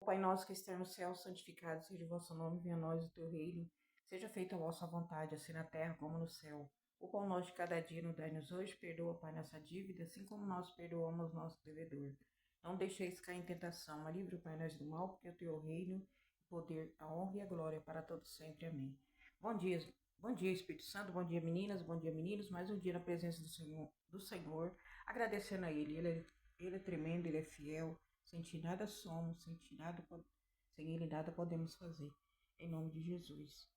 Pai nosso que está no céu, santificado seja o vosso nome, venha a nós o teu reino, seja feita a vossa vontade, assim na terra como no céu. O pão nosso de cada dia nos dai-nos hoje, perdoa, Pai, nossa dívida, assim como nós perdoamos nosso devedor. Não deixeis cair em tentação, mas livre, Pai, nós do mal, porque é o teu reino, o poder, a honra e a glória para todos sempre. Amém. Bom dia, Espírito Santo, bom dia, meninas, bom dia, meninos. Mais um dia na presença do Senhor, agradecendo a Ele é tremendo, Ele é fiel. Sem ti nada somos, sem Ele nada podemos fazer. Em nome de Jesus.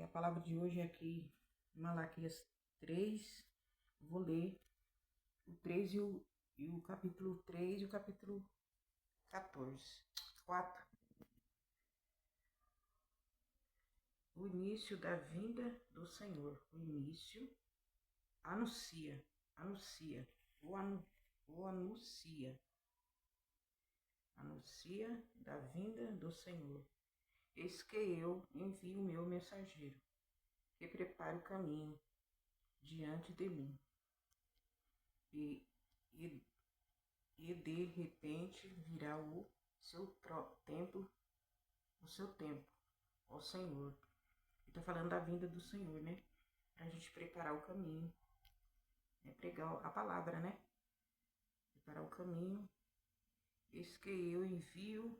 A palavra de hoje é aqui em Malaquias 3. Vou ler o 3 e o capítulo 3 e o capítulo 14. 4. O início da vinda do Senhor. O início anuncia, anuncia da vinda do Senhor. Eis que eu envio o meu mensageiro, que prepara o caminho diante de mim. E, e, e de repente virá o seu tempo, ó Senhor. Ele está falando da vinda do Senhor, né? Para a gente preparar o caminho, pregar a palavra, né? Preparar o caminho. Eis que eu envio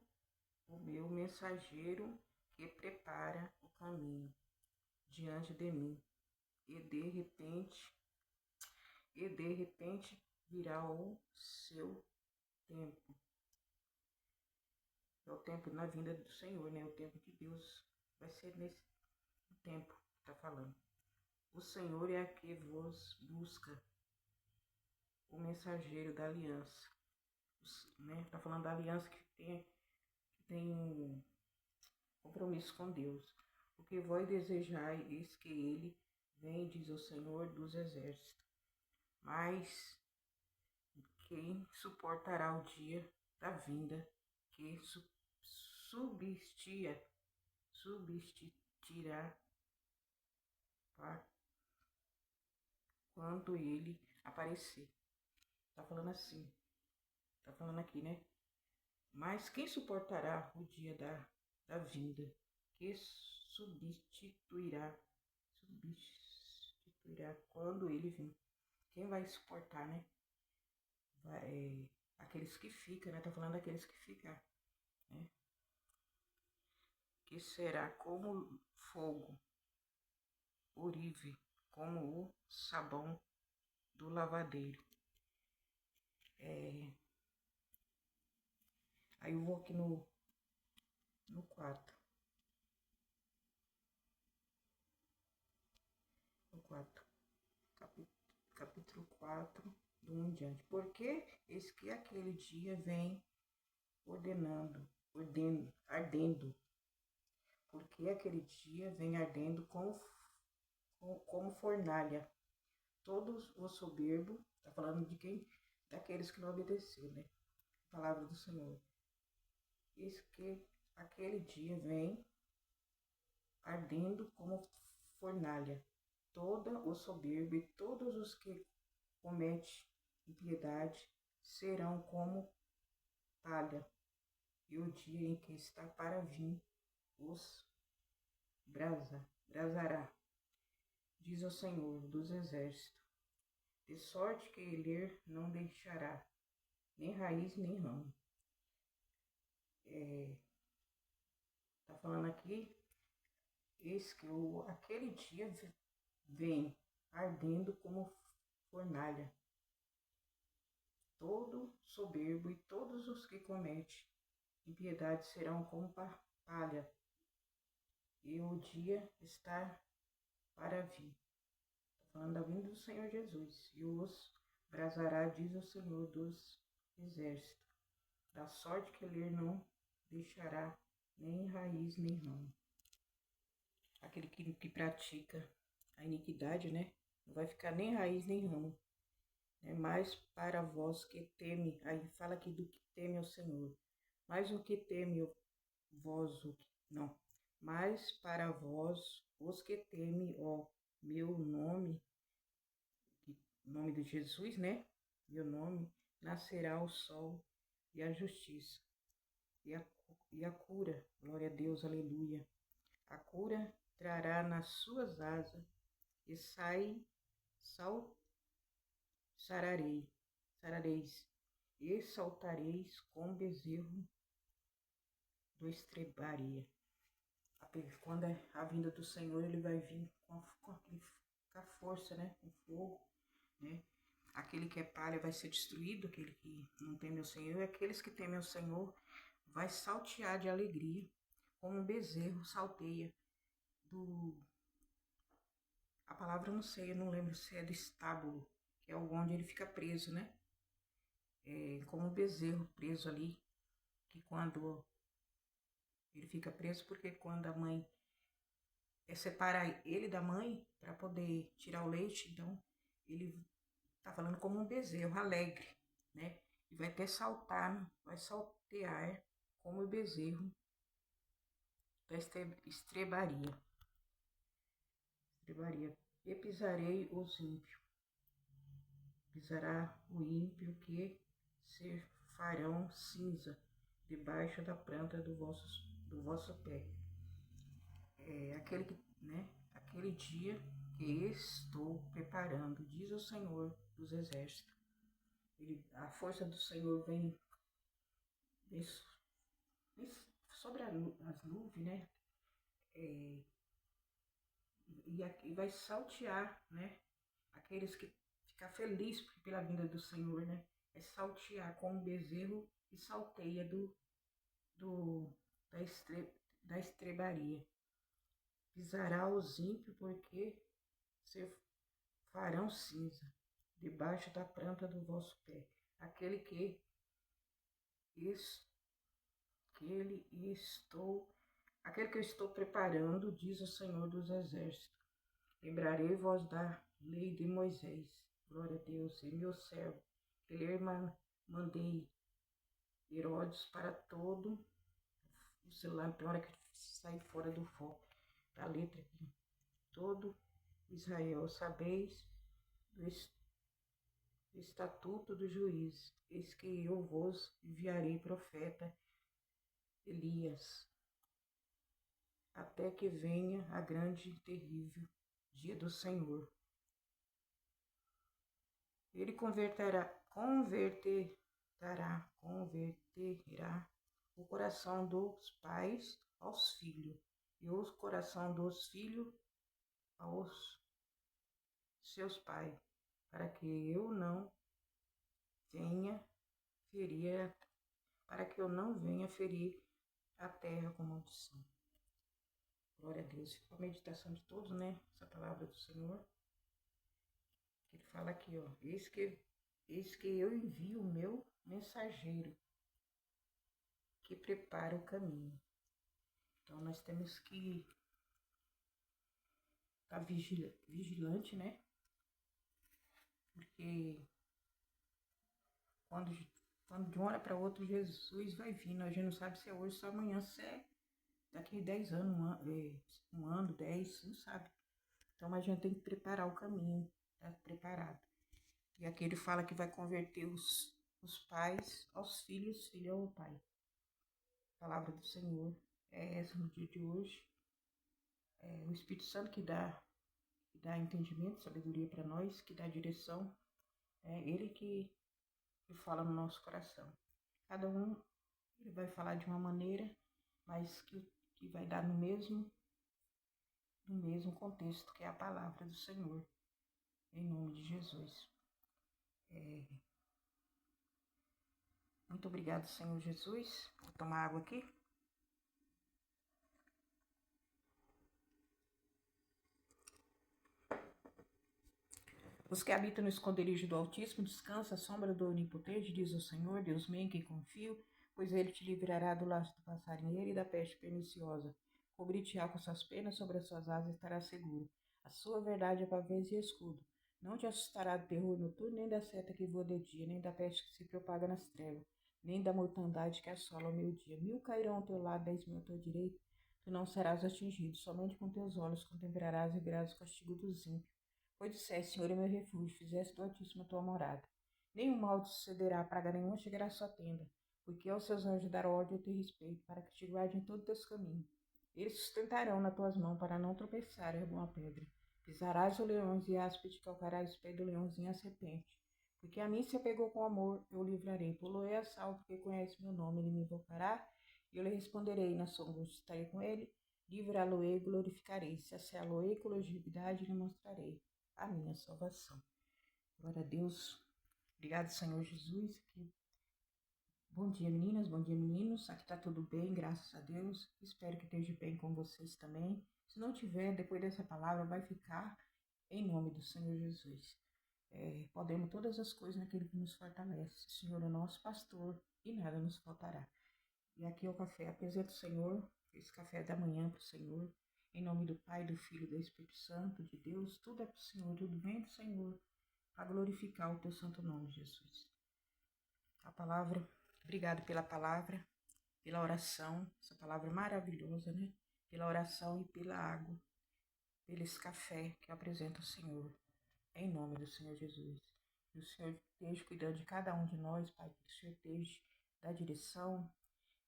o meu mensageiro, que prepara o caminho diante de mim. E de repente virá o seu tempo. É o tempo na vinda do Senhor, né? O tempo de Deus vai ser nesse tempo que está falando. O Senhor é a que vos busca, o mensageiro da aliança, né? Está falando da aliança que tem um compromisso com Deus. O que vós desejai, eis que ele vem, diz o Senhor dos exércitos. Mas quem suportará o dia da vinda que subsistirá para quando ele aparecer? Tá falando assim, tá falando aqui, né? Mas quem suportará o dia da vinda que substituirá quando ele vir? Quem vai suportar, né? Aqueles que ficam, né? Tá falando daqueles que ficam, né? Que será como fogo, urive, como o sabão do lavadeiro. Aí eu vou aqui no 4. No 4. Capítulo 4, do 1 em diante. Porque eis que aquele dia vem ardendo. Porque aquele dia vem ardendo como fornalha. Todos os soberbos, está falando de quem? Daqueles que não obedeceram, né? A palavra do Senhor. Eis que aquele dia vem ardendo como fornalha. Toda o soberbo e todos os que cometem impiedade serão como palha, e o dia em que está para vir os brasará, diz o Senhor dos exércitos, de sorte que ele não deixará nem raiz nem ramo. Tá falando aqui, eis que aquele dia vem ardendo como fornalha. Todo soberbo e todos os que cometem impiedade serão como palha, e o dia está para vir. Está falando da vinda do Senhor Jesus. E os brasará, diz o Senhor dos exércitos, da sorte que ele não deixará nem raiz nem ramo. Aquele que pratica a iniquidade, né? Não vai ficar nem raiz nem ramo. Mas para vós que teme, aí fala aqui do que teme ao Senhor. Mas o que teme vós, não. Mas para vós, os que teme, ó, meu nome, nome de Jesus, né? Meu nome, nascerá o sol e a justiça. e a cura, glória a Deus, aleluia. A cura trará nas suas asas, e sarareis, e saltareis com bezerro do estrebaria. Quando é a vinda do Senhor, ele vai vir com a força, né? Com fogo, né? Aquele que é palha vai ser destruído, aquele que não teme o Senhor, e aqueles que temem o Senhor vai saltear de alegria, como um bezerro salteia a palavra eu não sei, eu não lembro se é do estábulo, que é onde ele fica preso, né? Como um bezerro preso ali, que quando ele fica preso, porque quando a mãe separa ele da mãe para poder tirar o leite, então ele tá falando como um bezerro alegre, né? E vai até saltar, vai saltear como o bezerro da estrebaria. E pisarei os ímpios. Pisará o ímpio que se farão cinza debaixo da planta do vosso pé. Aquele dia que estou preparando, diz o Senhor dos Exércitos. A força do Senhor vem sobre as nuvens, né? E vai saltear, né? Aqueles que ficam felizes pela vinda do Senhor, né? É saltear como um bezerro que salteia da estrebaria. Pisará os ímpios porque se farão cinza debaixo da planta do vosso pé. Aquele que eu estou preparando, diz o Senhor dos Exércitos. Lembrarei-vos da lei de Moisés, glória a Deus, e meu servo, que lhe mandei Herodes para todo o celular, tem hora que sai fora do foco da letra aqui. Todo Israel, sabeis do estatuto do juiz, eis que eu vos enviarei profeta Elias, até que venha a grande e terrível dia do Senhor. Ele converterá o coração dos pais aos filhos, e o coração dos filhos aos seus pais, para que eu não venha ferir a terra com maldição. Glória a Deus. Fica a meditação de todos, né? Essa palavra do Senhor. Ele fala aqui, ó. Eis que eu envio o meu mensageiro, que prepara o caminho. Então nós temos que estar vigilante, né? Porque quando de uma hora para outra Jesus vai vir, a gente não sabe se é hoje, se é amanhã, se é daqui 10 anos, um ano, 10, não sabe. Então a gente tem que preparar o caminho, tá preparado. E aqui ele fala que vai converter os pais aos filhos, filho ao pai. A palavra do Senhor é essa no dia de hoje. O Espírito Santo que dá entendimento, sabedoria para nós, que dá direção. É ele que fala no nosso coração. Cada um ele vai falar de uma maneira, mas que vai dar no mesmo contexto, que é a palavra do Senhor, em nome de Jesus. Muito obrigado, Senhor Jesus. Vou tomar água aqui. Os que habitam no esconderijo do Altíssimo descansam à sombra do Onipotente, diz o Senhor, Deus meu em quem confio, pois ele te livrará do laço do passarinheiro e da peste perniciosa. Cobrir-te-á com suas penas, sobre as suas asas estarás seguro. A sua verdade é pavês e escudo. Não te assustará do terror noturno, nem da seta que voa de dia, nem da peste que se propaga nas trevas, nem da mortandade que assola ao meio-dia. 1000 cairão ao teu lado, 10.000 à tua direita, tu não serás atingido. Somente com teus olhos contemplarás e verás o castigo dos ímpios. Pois disseste, Senhor é meu refúgio, fizeste do Altíssimo a tua morada. Nenhum mal te sucederá, praga nenhuma chegará à sua tenda, porque aos seus anjos dará ordem a teu respeito, para que te guardem em todo o teu caminho. Eles sustentarão nas tuas mãos, para não tropeçar em alguma pedra. Pisarás o leões e áspide, calcarás os pés do leãozinho e a serpente. Porque a mim se apegou com amor, eu o livrarei. Poloei a salvo, porque conhece meu nome, ele me invocará, e eu lhe responderei. Na sua angústia estarei com ele, livrá-lo-ei e glorificarei. Se asseá-lo-ei com longevidade, lhe mostrarei a minha salvação. Glória a Deus. Obrigado, Senhor Jesus. Bom dia, meninas, bom dia, meninos. Aqui tá tudo bem, graças a Deus. Espero que esteja bem com vocês também. Se não tiver, depois dessa palavra vai ficar em nome do Senhor Jesus. Podemos todas as coisas naquele que nos fortalece. O Senhor é nosso pastor e nada nos faltará. E aqui é o café. Apresento o Senhor, esse café da manhã para o Senhor. Em nome do Pai, do Filho e do Espírito Santo, de Deus. Tudo é para o Senhor, tudo vem do Senhor, para glorificar o teu santo nome, Jesus. A palavra, obrigado pela palavra, pela oração, essa palavra maravilhosa, né? Pela oração e pela água, pelo esse café que eu apresento ao Senhor, em nome do Senhor Jesus. Que o Senhor esteja cuidando de cada um de nós, Pai, que o Senhor esteja da direção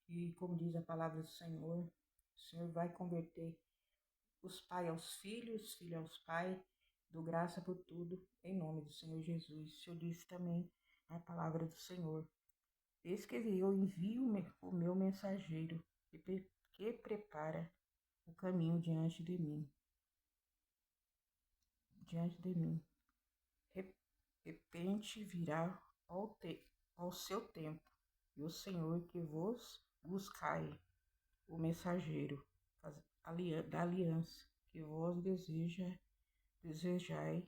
e, como diz a palavra do Senhor, o Senhor vai converter os pais aos filhos, os filhos aos pais, do graça por tudo, em nome do Senhor Jesus. O Senhor disse também a palavra do Senhor. Eis que eu envio o meu mensageiro, que prepara o caminho diante de mim. Diante de mim. Repente virá ao seu tempo, e o Senhor que vos buscai, o mensageiro da aliança, que vos desejai,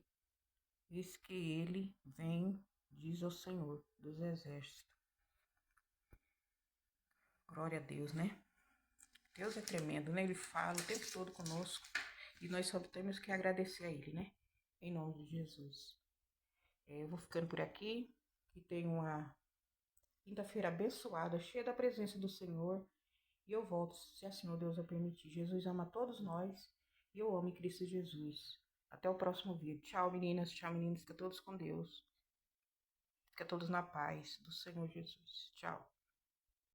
eis que ele vem, diz o Senhor dos exércitos. Glória a Deus, né? Deus é tremendo, né? Ele fala o tempo todo conosco e nós só temos que agradecer a Ele, né? Em nome de Jesus. Eu vou ficando por aqui, que tenha uma quinta-feira abençoada, cheia da presença do Senhor. E eu volto, se assim o Deus o permitir. Jesus ama todos nós e eu amo em Cristo Jesus. Até o próximo vídeo. Tchau, meninas. Tchau, meninos. Fica todos com Deus. Fica todos na paz do Senhor Jesus. Tchau.